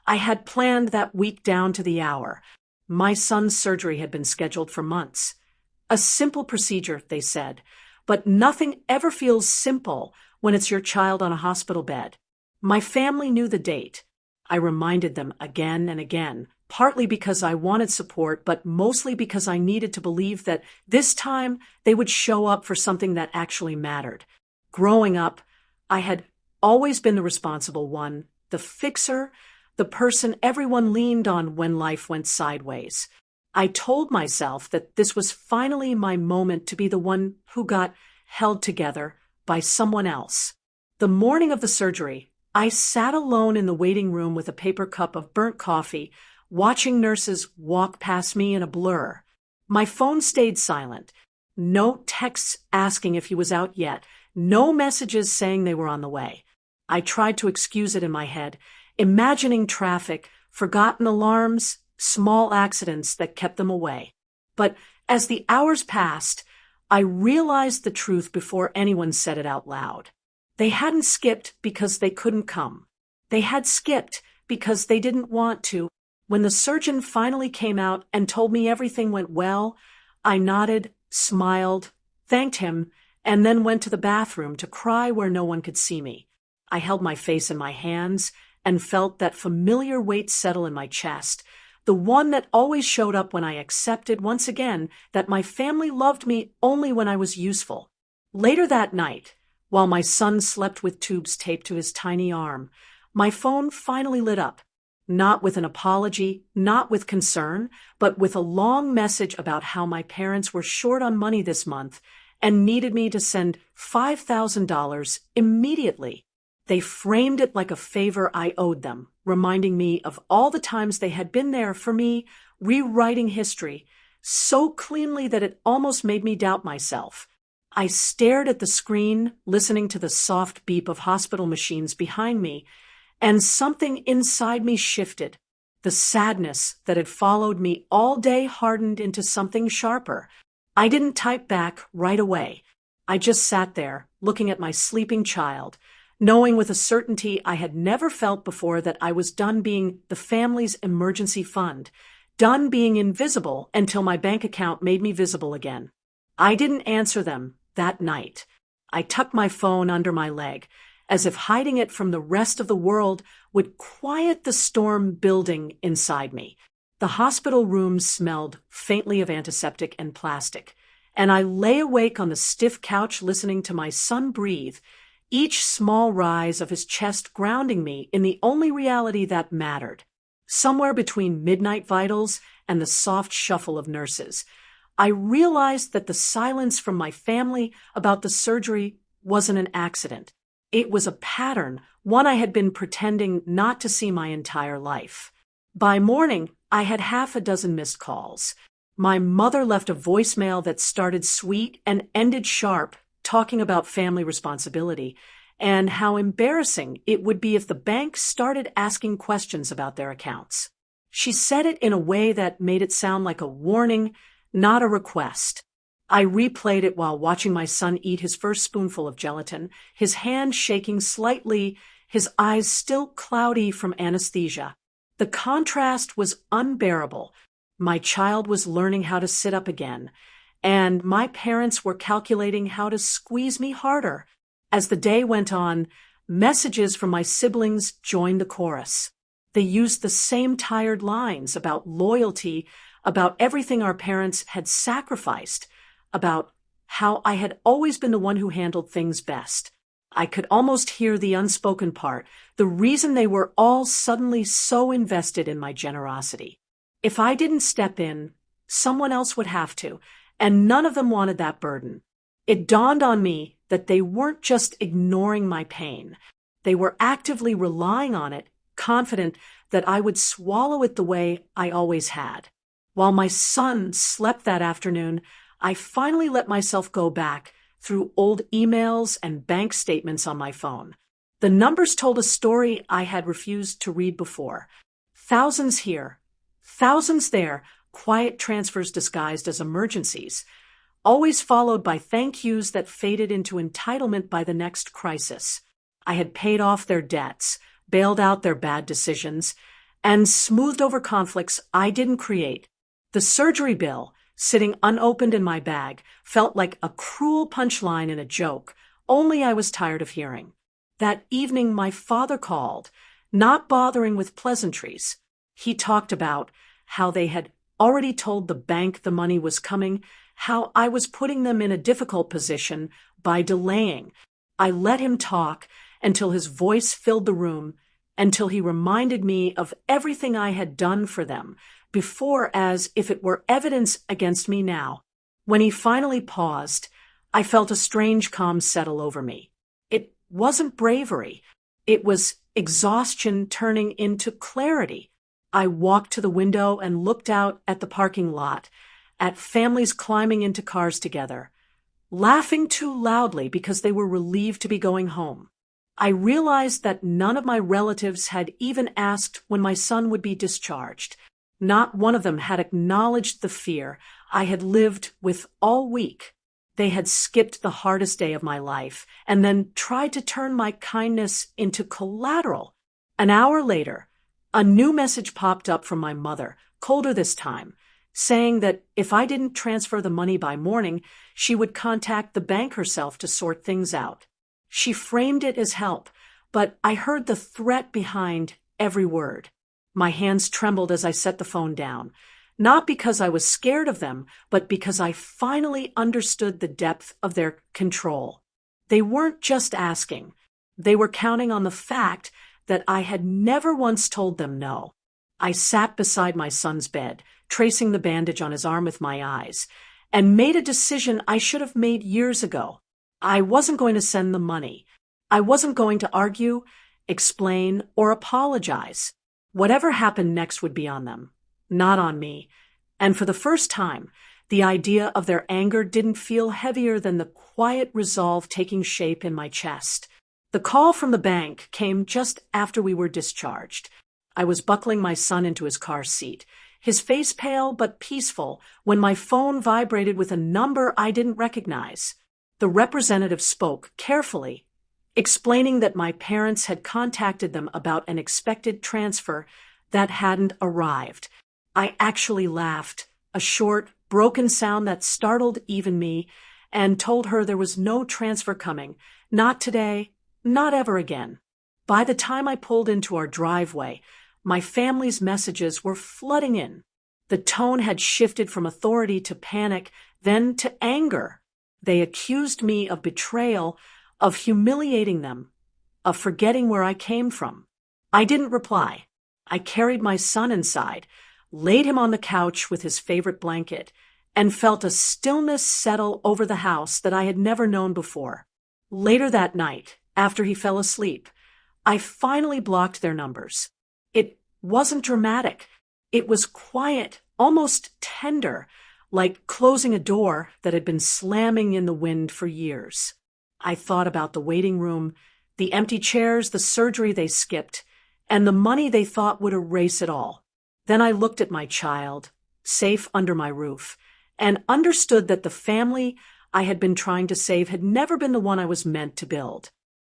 I had planned that week down to the hour. My son's surgery had been scheduled for months. A simple procedure, they said, but nothing ever feels simple when it's your child on a hospital bed. My family knew the date. I reminded them again and again, partly because I wanted support, but mostly because I needed to believe that this time they would show up for something that actually mattered. Growing up, I had always been the responsible one, the fixer, the person everyone leaned on when life went sideways. I told myself that this was finally my moment to be the one who got held together by someone else. The morning of the surgery, I sat alone in the waiting room with a paper cup of burnt coffee, watching nurses walk past me in a blur. My phone stayed silent. No texts asking if he was out yet. No messages saying they were on the way. I tried to excuse it in my head, imagining traffic, forgotten alarms, small accidents that kept them away. But as the hours passed, I realized the truth before anyone said it out loud. They hadn't skipped because they couldn't come. They had skipped because they didn't want to. When the surgeon finally came out and told me everything went well, I nodded, smiled, thanked him, and then went to the bathroom to cry where no one could see me. I held my face in my hands and felt that familiar weight settle in my chest, the one that always showed up when I accepted once again that my family loved me only when I was useful. Later that night, while my son slept with tubes taped to his tiny arm, my phone finally lit up, not with an apology, not with concern, but with a long message about how my parents were short on money this month and needed me to send $5,000 immediately. They framed it like a favor I owed them, reminding me of all the times they had been there for me, rewriting history, so cleanly that it almost made me doubt myself. I stared at the screen, listening to the soft beep of hospital machines behind me, and something inside me shifted. The sadness that had followed me all day hardened into something sharper. I didn't type back right away. I just sat there, looking at my sleeping child, knowing with a certainty I had never felt before that I was done being the family's emergency fund, done being invisible until my bank account made me visible again. I didn't answer them that night. I tucked my phone under my leg, as if hiding it from the rest of the world would quiet the storm building inside me. The hospital room smelled faintly of antiseptic and plastic, and I lay awake on the stiff couch listening to my son breathe, each small rise of his chest grounding me in the only reality that mattered. Somewhere between midnight vitals and the soft shuffle of nurses, I realized that the silence from my family about the surgery wasn't an accident. It was a pattern, one I had been pretending not to see my entire life. By morning, I had half a dozen missed calls. My mother left a voicemail that started sweet and ended sharp, talking about family responsibility and how embarrassing it would be if the bank started asking questions about their accounts. She said it in a way that made it sound like a warning, not a request. I replayed it while watching my son eat his first spoonful of gelatin, his hand shaking slightly, his eyes still cloudy from anesthesia. The contrast was unbearable. My child was learning how to sit up again, and my parents were calculating how to squeeze me harder. As the day went on, messages from my siblings joined the chorus. They used the same tired lines about loyalty, about everything our parents had sacrificed, about how I had always been the one who handled things best. I could almost hear the unspoken part, the reason they were all suddenly so invested in my generosity. If I didn't step in, someone else would have to, and none of them wanted that burden. It dawned on me that they weren't just ignoring my pain. They were actively relying on it, confident that I would swallow it the way I always had. While my son slept that afternoon, I finally let myself go back through old emails and bank statements on my phone. The numbers told a story I had refused to read before. Thousands here, thousands there, quiet transfers disguised as emergencies, always followed by thank yous that faded into entitlement by the next crisis. I had paid off their debts, bailed out their bad decisions, and smoothed over conflicts I didn't create. The surgery bill, sitting unopened in my bag, felt like a cruel punchline in a joke, only I was tired of hearing. That evening my father called, not bothering with pleasantries. He talked about how they had already told the bank the money was coming, how I was putting them in a difficult position by delaying. I let him talk until his voice filled the room, until he reminded me of everything I had done for them before as if it were evidence against me now. When he finally paused, I felt a strange calm settle over me. It wasn't bravery. It was exhaustion turning into clarity. I walked to the window and looked out at the parking lot, at families climbing into cars together, laughing too loudly because they were relieved to be going home. I realized that none of my relatives had even asked when my son would be discharged. Not one of them had acknowledged the fear I had lived with all week. They had skipped the hardest day of my life and then tried to turn my kindness into collateral. An hour later, a new message popped up from my mother, colder this time, saying that if I didn't transfer the money by morning, she would contact the bank herself to sort things out. She framed it as help, but I heard the threat behind every word. My hands trembled as I set the phone down, not because I was scared of them, but because I finally understood the depth of their control. They weren't just asking. They were counting on the fact that I had never once told them no. I sat beside my son's bed, tracing the bandage on his arm with my eyes, and made a decision I should have made years ago. I wasn't going to send the money. I wasn't going to argue, explain, or apologize. Whatever happened next would be on them, not on me. And for the first time, the idea of their anger didn't feel heavier than the quiet resolve taking shape in my chest. The call from the bank came just after we were discharged. I was buckling my son into his car seat, his face pale but peaceful, when my phone vibrated with a number I didn't recognize. The representative spoke carefully, explaining that my parents had contacted them about an expected transfer that hadn't arrived. I actually laughed, a short, broken sound that startled even me, and told her there was no transfer coming, not today, not ever again. By the time I pulled into our driveway, my family's messages were flooding in. The tone had shifted from authority to panic, then to anger. They accused me of betrayal, of humiliating them, of forgetting where I came from. I didn't reply. I carried my son inside, laid him on the couch with his favorite blanket, and felt a stillness settle over the house that I had never known before. Later that night, after he fell asleep, I finally blocked their numbers. It wasn't dramatic. It was quiet, almost tender, like closing a door that had been slamming in the wind for years. I thought about the waiting room, the empty chairs, the surgery they skipped, and the money they thought would erase it all. Then I looked at my child, safe under my roof, and understood that the family I had been trying to save had never been the one I was meant to build.